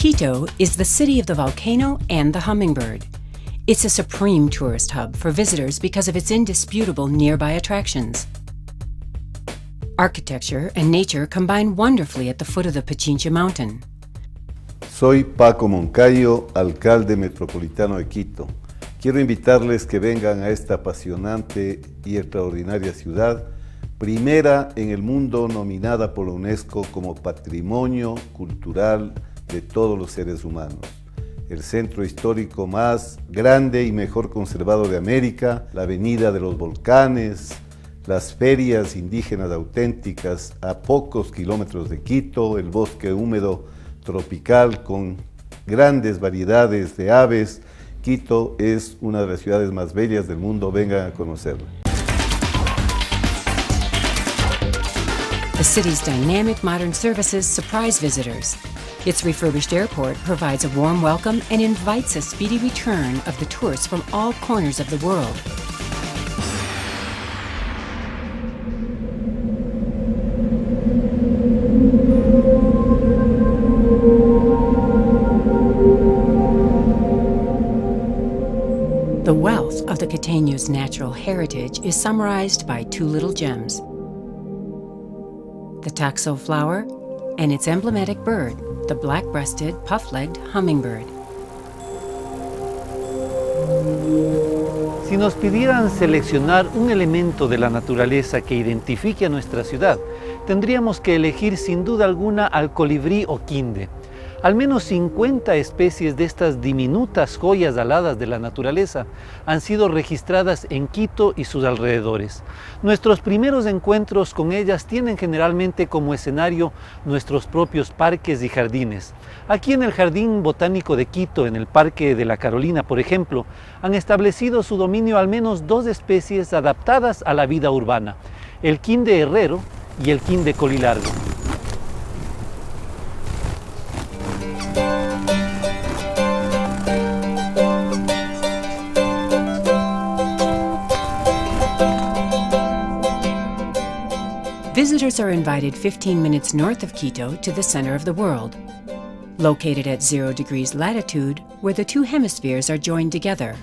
Quito is the city of the volcano and the hummingbird. It's a supreme tourist hub for visitors because of its indisputable nearby attractions. Architecture and nature combine wonderfully at the foot of the Pichincha mountain. Soy Paco Moncayo, alcalde metropolitano de Quito. Quiero invitarles que vengan a esta apasionante y extraordinaria ciudad, primera en el mundo nominada por la UNESCO como Patrimonio Cultural de todos los seres humanos. El centro histórico más grande y mejor conservado de América, la avenida de los volcanes, las ferias indígenas auténticas a pocos kilómetros de Quito, el bosque húmedo tropical con grandes variedades de aves. Quito es una de las ciudades más bellas del mundo, vengan a conocerla. The city's dynamic modern services surprise visitors. Its refurbished airport provides a warm welcome and invites a speedy return of the tourists from all corners of the world. The wealth of the Quiteño's natural heritage is summarized by two little gems: the taxo flower and its emblematic bird, the black-breasted, puff-legged hummingbird. Si nos pidieran seleccionar un elemento de la naturaleza que identifique a nuestra ciudad, tendríamos que elegir sin duda alguna al colibrí o quinde. Al menos 50 especies de estas diminutas joyas aladas de la naturaleza han sido registradas en Quito y sus alrededores. Nuestros primeros encuentros con ellas tienen generalmente como escenario nuestros propios parques y jardines. Aquí en el Jardín Botánico de Quito, en el Parque de la Carolina, por ejemplo, han establecido su dominio al menos dos especies adaptadas a la vida urbana: el quinde herrero y el quinde colilargo. Visitors are invited 15 minutes north of Quito to the center of the world, located at 0 degrees latitude, where the two hemispheres are joined together.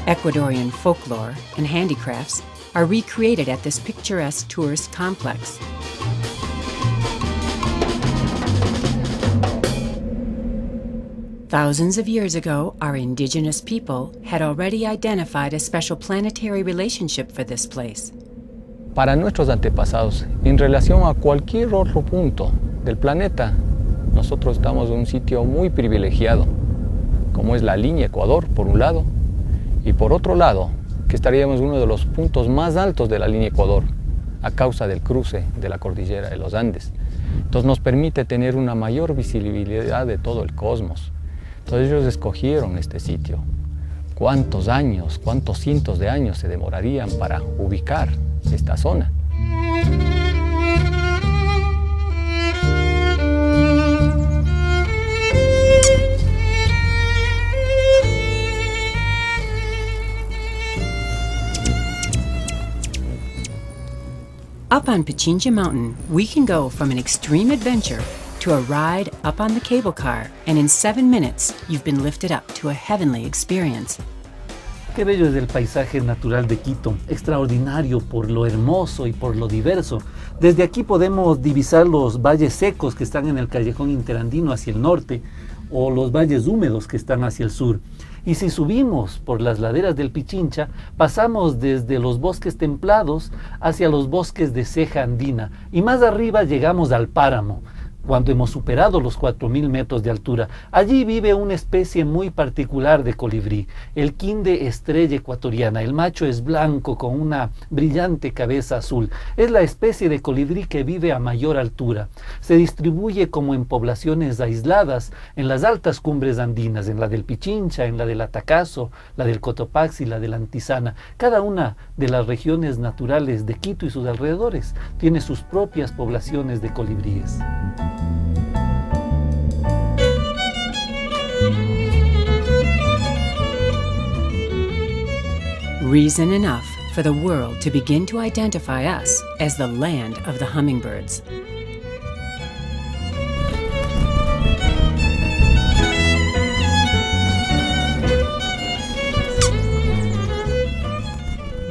Ecuadorian folklore and handicrafts are recreated at this picturesque tourist complex. Thousands of years ago, our indigenous people had already identified a special planetary relationship for this place. Para nuestros antepasados, en relación a cualquier otro punto del planeta, nosotros estamos en un sitio muy privilegiado, como es la línea Ecuador, por un lado, y por otro lado, que estaríamos en uno de los puntos más altos de la línea Ecuador, a causa del cruce de la cordillera de los Andes. Entonces nos permite tener una mayor visibilidad de todo el cosmos. Entonces ellos escogieron este sitio. ¿Cuántos años, cuántos cientos de años se demorarían para ubicar esta zona? Up on Pichincha Mountain, we can go from an extreme adventure to a ride up on the cable car, and in 7 minutes, you've been lifted up to a heavenly experience. Qué bello es el paisaje natural de Quito, extraordinario por lo hermoso y por lo diverso. Desde aquí podemos divisar los valles secos que están en el callejón interandino hacia el norte, o los valles húmedos que están hacia el sur. Y si subimos por las laderas del Pichincha, pasamos desde los bosques templados hacia los bosques de ceja andina, y más arriba llegamos al páramo, cuando hemos superado los 4.000 metros de altura. Allí vive una especie muy particular de colibrí, el quinde estrella ecuatoriana. El macho es blanco con una brillante cabeza azul. Es la especie de colibrí que vive a mayor altura. Se distribuye como en poblaciones aisladas en las altas cumbres andinas, en la del Pichincha, en la del Atacazo, la del Cotopaxi, la de la Antisana. Cada una de las regiones naturales de Quito y sus alrededores tiene sus propias poblaciones de colibríes. Reason enough for the world to begin to identify us as the land of the hummingbirds.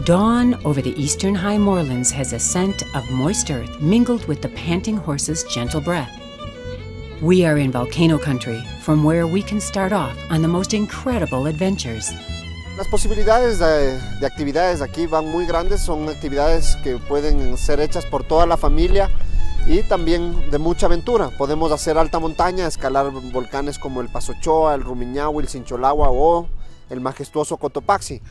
Dawn over the eastern high moorlands has a scent of moist earth mingled with the panting horse's gentle breath. We are in volcano country, from where we can start off on the most incredible adventures. Las posibilidades de actividades aquí van muy grandes, son actividades que pueden ser hechas por toda la familia y también de mucha aventura. Podemos hacer alta montaña, escalar volcanes como el Pasochoa, el Rumiñahui, el Sincholagua o el majestuoso Cotopaxi.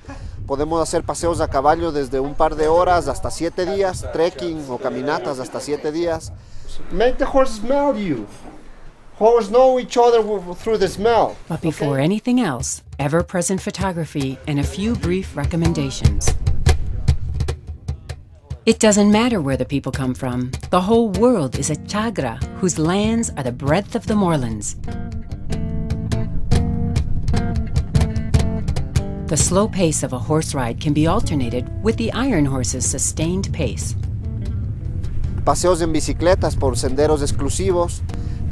Podemos hacer paseos a caballo desde un par de horas hasta 7 días, trekking o caminatas hasta 7 días. Make the horse smell you. Horses know each other through the smell. But before anything else, ever-present photography and a few brief recommendations. It doesn't matter where the people come from. The whole world is a chagra whose lands are the breadth of the moorlands. The slow pace of a horse ride can be alternated with the iron horse's sustained pace. Paseos en bicicletas por senderos exclusivos.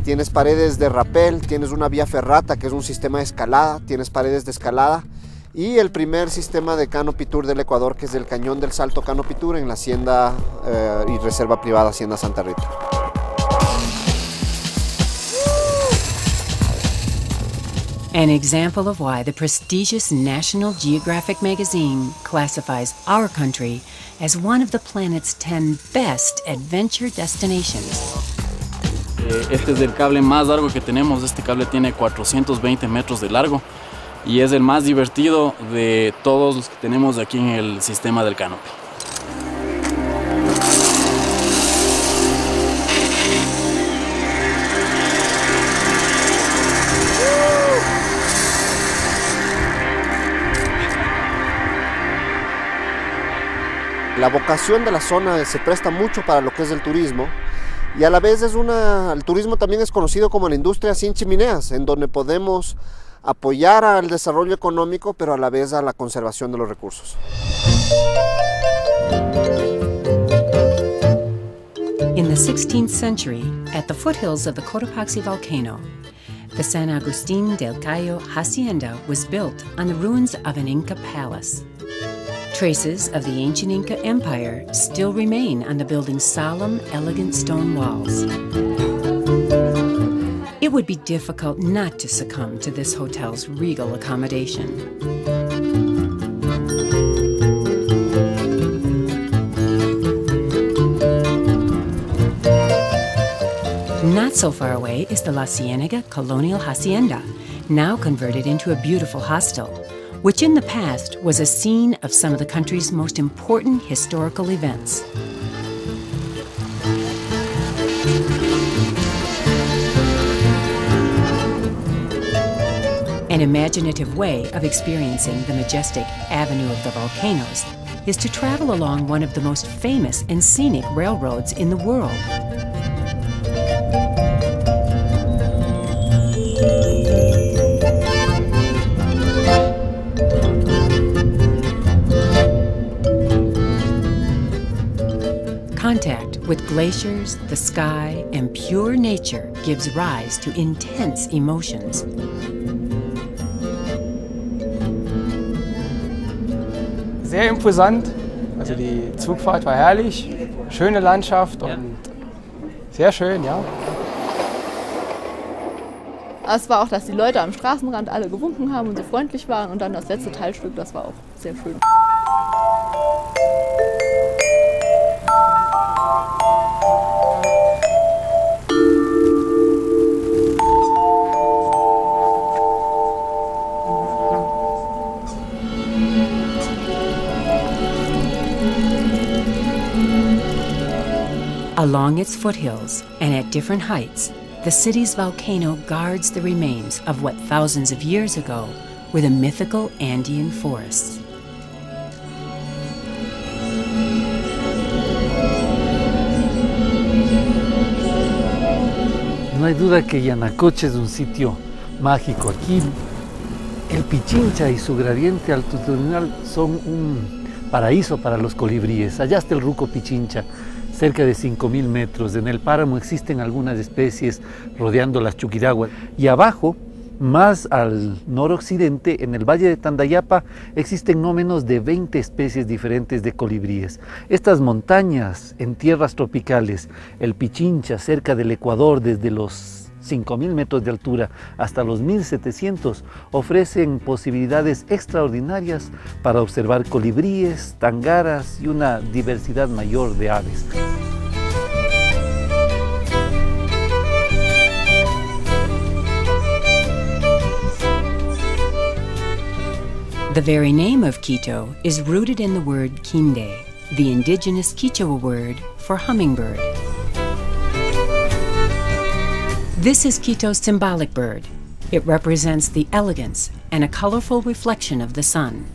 Tienes paredes de rappel, tienes una vía ferrata que es un sistema de escalada, tienes paredes de escalada y el primer sistema de canopy tour del Ecuador, que es el Cañón del Salto Canopy Tour en la hacienda y reserva privada Hacienda Santa Rita. An example of why the prestigious National Geographic magazine classifies our country as one of the planet's 10 best adventure destinations. Este es el cable más largo que tenemos. Este cable tiene 420 metros de largo y es el más divertido de todos los que tenemos aquí en el sistema del canopy. La vocación de la zona se presta mucho para lo que es el turismo y a la vez el turismo también es conocido como la industria sin chimeneas, en donde podemos apoyar al desarrollo económico pero a la vez a la conservación de los recursos. In the 16th century, at the foothills of the Cotopaxi volcano, the San Agustín del Cayo hacienda was built on the ruins of an Inca palace. Traces of the ancient Inca Empire still remain on the building's solemn, elegant stone walls. It would be difficult not to succumb to this hotel's regal accommodation. Not so far away is the La Ciénaga Colonial Hacienda, now converted into a beautiful hostel, which in the past was a scene of some of the country's most important historical events. An imaginative way of experiencing the majestic Avenue of the Volcanoes is to travel along one of the most famous and scenic railroads in the world. Contact with glaciers, the sky, and pure nature gives rise to intense emotions. Sehr imposant, also die Zugfahrt war herrlich, schöne Landschaft und sehr schön, ja. Es war auch, dass die Leute am Straßenrand alle gewunken haben und so freundlich waren und dann das letzte Teilstück, das war auch sehr schön. Along its foothills and at different heights, the city's volcano guards the remains of what thousands of years ago were the mythical Andean forests. No hay duda que Yanacocha es un sitio mágico. Aquí el Pichincha y su gradiente altitudinal son un paraíso para los colibríes. Allá está el ruco Pichincha, cerca de 5.000 metros. En el páramo existen algunas especies rodeando las chuquiraguas. Y abajo, Más al noroccidente, en el valle de Tandayapa, existen no menos de 20 especies diferentes de colibríes. Estas montañas en tierras tropicales, el Pichincha cerca del Ecuador desde los 5.000 metros de altura hasta los 1.700, ofrecen posibilidades extraordinarias para observar colibríes, tangaras y una diversidad mayor de aves. The very name of Quito is rooted in the word quinde, the indigenous Quichua word for hummingbird. This is Quito's symbolic bird. It represents the elegance and a colorful reflection of the sun.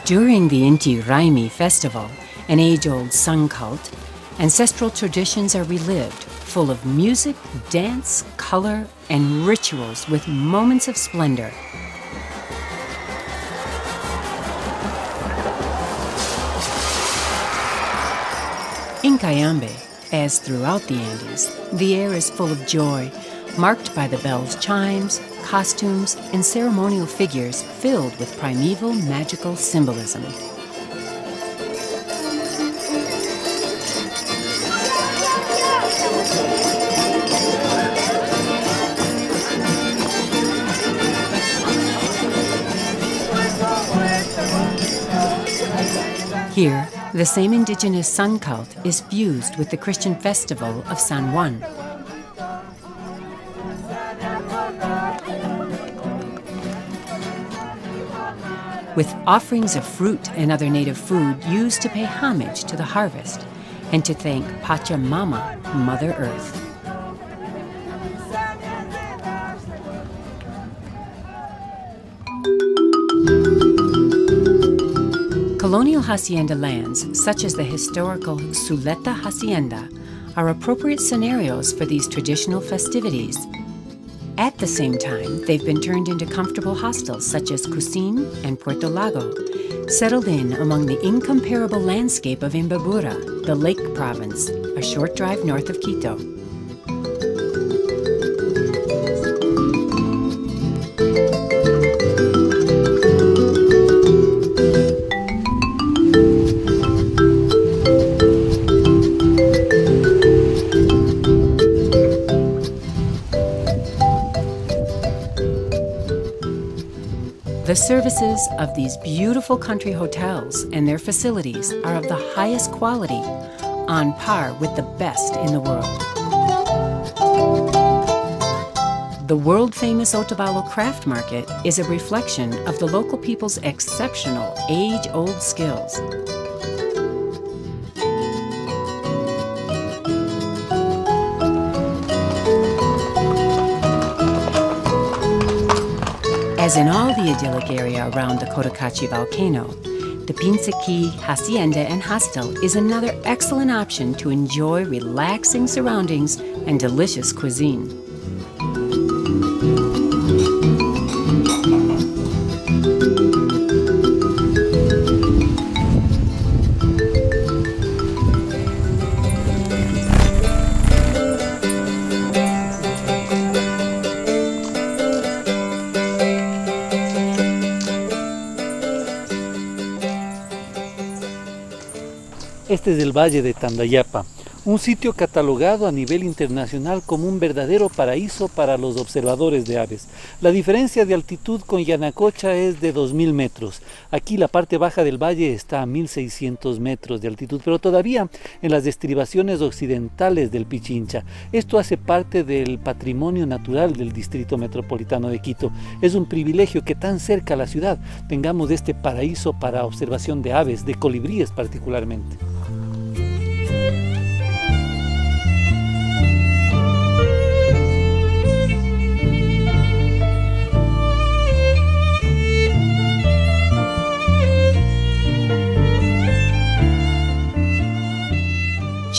During the Inti Raimi festival, an age-old sun cult, ancestral traditions are relived, full of music, dance, color, and rituals with moments of splendor. In Cayambe, as throughout the Andes, the air is full of joy, marked by the bells' chimes, costumes, and ceremonial figures filled with primeval magical symbolism. Here, the same indigenous sun cult is fused with the Christian festival of San Juan. With offerings of fruit and other native food used to pay homage to the harvest and to thank Pachamama, Mother Earth. Colonial hacienda lands, such as the historical Zuleta Hacienda, are appropriate scenarios for these traditional festivities. At the same time, they've been turned into comfortable hostels such as Cusín and Puerto Lago, settled in among the incomparable landscape of Imbabura, the Lake Province, a short drive north of Quito. The services of these beautiful country hotels and their facilities are of the highest quality, on par with the best in the world. The world-famous Otavalo Craft Market is a reflection of the local people's exceptional age-old skills. As in all the idyllic area around the Cotacachi volcano, the Pinsaqui Hacienda and Hostel is another excellent option to enjoy relaxing surroundings and delicious cuisine. Este es el Valle de Tandayapa, un sitio catalogado a nivel internacional como un verdadero paraíso para los observadores de aves. La diferencia de altitud con Yanacocha es de 2.000 metros. Aquí la parte baja del valle está a 1.600 metros de altitud, pero todavía en las estribaciones occidentales del Pichincha. Esto hace parte del patrimonio natural del Distrito Metropolitano de Quito. Es un privilegio que tan cerca a la ciudad tengamos este paraíso para observación de aves, de colibríes particularmente.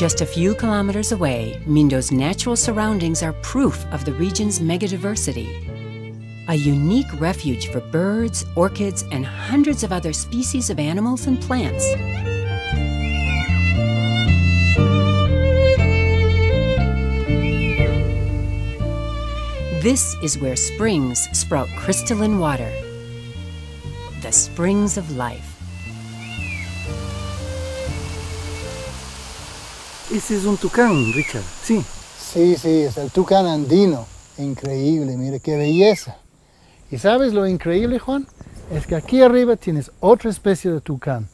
Just a few kilometers away, Mindo's natural surroundings are proof of the region's megadiversity. A unique refuge for birds, orchids, and hundreds of other species of animals and plants. This is where springs sprout crystalline water. The springs of life. Ese es un tucán, Richard. Sí. Sí, es el tucán andino. Increíble, mire qué belleza. ¿Y sabes lo increíble, Juan? Es que aquí arriba tienes otra especie de tucán,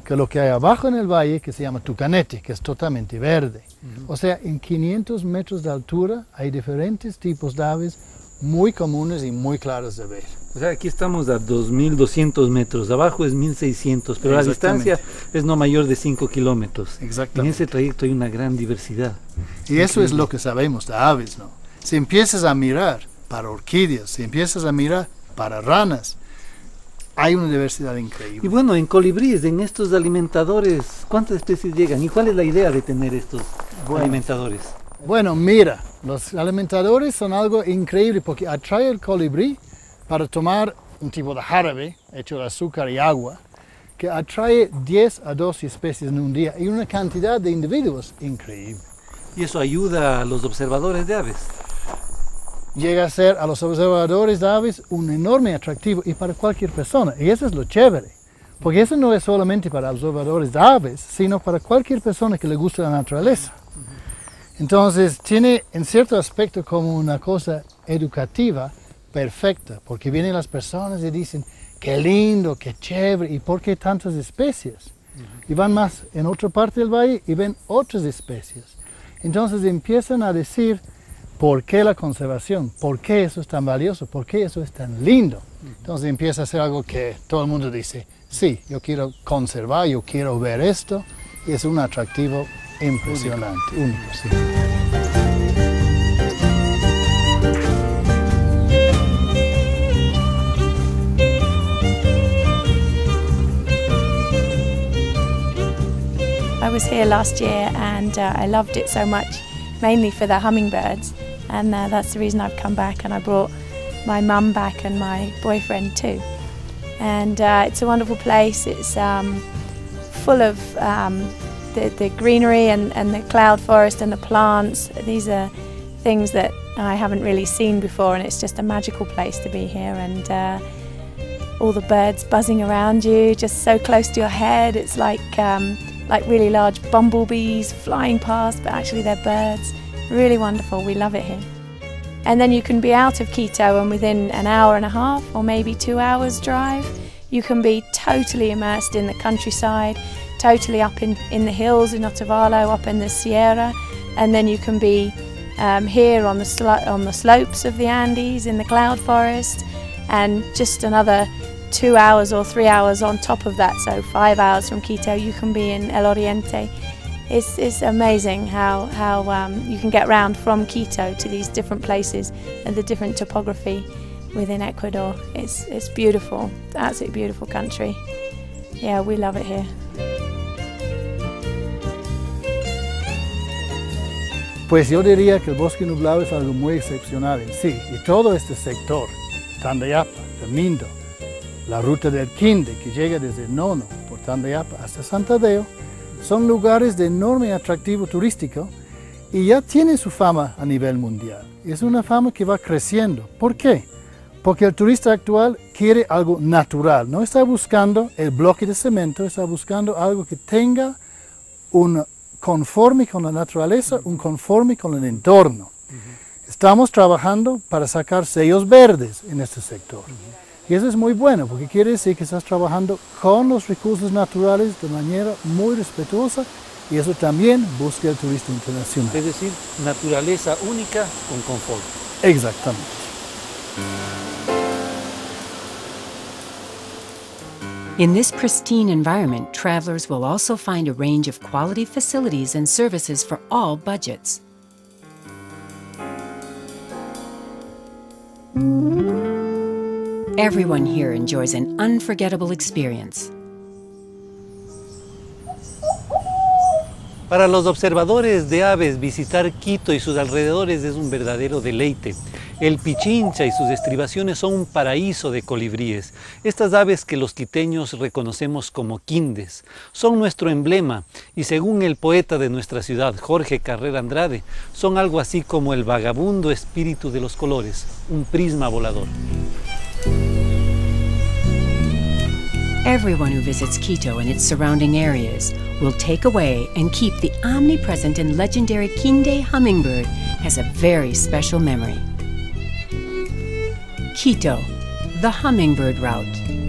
que lo que hay abajo en el valle, que se llama tucanete, que es totalmente verde. O sea, en 500 metros de altura hay diferentes tipos de aves muy comunes y muy claras de ver. O sea, aquí estamos a 2.200 metros, abajo es 1.600, pero la distancia es no mayor de 5 kilómetros. Exactamente. En ese trayecto hay una gran diversidad. Y eso es lo que sabemos de aves, ¿no? Si empiezas a mirar para orquídeas, si empiezas a mirar para ranas, hay una diversidad increíble. Y bueno, en colibríes, en estos alimentadores, ¿cuántas especies llegan? ¿Y cuál es la idea de tener estos alimentadores? Bueno, mira, los alimentadores son algo increíble porque atrae el colibrí para tomar un tipo de jarabe hecho de azúcar y agua que atrae 10 a 12 especies en un día y una cantidad de individuos increíble. ¿Y eso ayuda a los observadores de aves? Llega a ser a los observadores de aves un enorme atractivo y para cualquier persona. Y eso es lo chévere, porque eso no es solamente para observadores de aves, sino para cualquier persona que le guste la naturaleza. Entonces tiene en cierto aspecto como una cosa educativa perfecta, porque vienen las personas y dicen, qué lindo, qué chévere, y por qué tantas especies. Y van más en otra parte del valle y ven otras especies. Entonces empiezan a decir, ¿por qué la conservación? ¿Por qué eso es tan valioso? ¿Por qué eso es tan lindo? Entonces empieza a ser algo que todo el mundo dice, sí, yo quiero conservar, yo quiero ver esto, y es un atractivo impresionante, único, sí. I was here last year and I loved it so much, mainly for the hummingbirds, and that's the reason I've come back, and I brought my mum back and my boyfriend too. And it's a wonderful place. It's full of the greenery and the cloud forest and the plants. These are things that I haven't really seen before, and it's just a magical place to be here. And all the birds buzzing around you, just so close to your head. It's like really large bumblebees flying past, but actually they're birds. Really wonderful, we love it here. And then you can be out of Quito, and within an hour and a half or maybe 2 hours drive, you can be totally immersed in the countryside, totally up in the hills in Otavalo, up in the Sierra, and then you can be here on the slopes of the Andes in the cloud forest, and just another 2 hours or 3 hours on top of that, so 5 hours from Quito, you can be in El Oriente. It's amazing how you can get around from Quito to these different places and the different topography within Ecuador. It's beautiful, absolutely beautiful country. Yeah, we love it here. Pues yo diría que el bosque nublado es algo muy excepcional en sí, y todo este sector, Tandayapa, Mindo, la ruta del Quinde que llega desde Nono por Tandayapa hasta Santadeo, son lugares de enorme atractivo turístico y ya tienen su fama a nivel mundial. Es una fama que va creciendo. ¿Por qué? Porque el turista actual quiere algo natural, no está buscando el bloque de cemento, está buscando algo que tenga un conforme con la naturaleza, un conforme con el entorno. Estamos trabajando para sacar sellos verdes en este sector. Y eso es muy bueno, porque quiere decir que estás trabajando con los recursos naturales de manera muy respetuosa, y eso también busca el turista internacional. Es decir, naturaleza única con confort. Exactamente. In this pristine environment, travelers will also find a range of quality facilities and services for all budgets. Everyone here enjoys an unforgettable experience. Para los observadores de aves, visitar Quito y sus alrededores es un verdadero deleite. El Pichincha y sus estribaciones son un paraíso de colibríes. Estas aves que los quiteños reconocemos como quindes son nuestro emblema y, según el poeta de nuestra ciudad, Jorge Carrera Andrade, son algo así como el vagabundo espíritu de los colores, un prisma volador. Everyone who visits Quito and its surrounding areas will take away and keep the omnipresent and legendary Quinde hummingbird as a very special memory. Quito, the Hummingbird Route.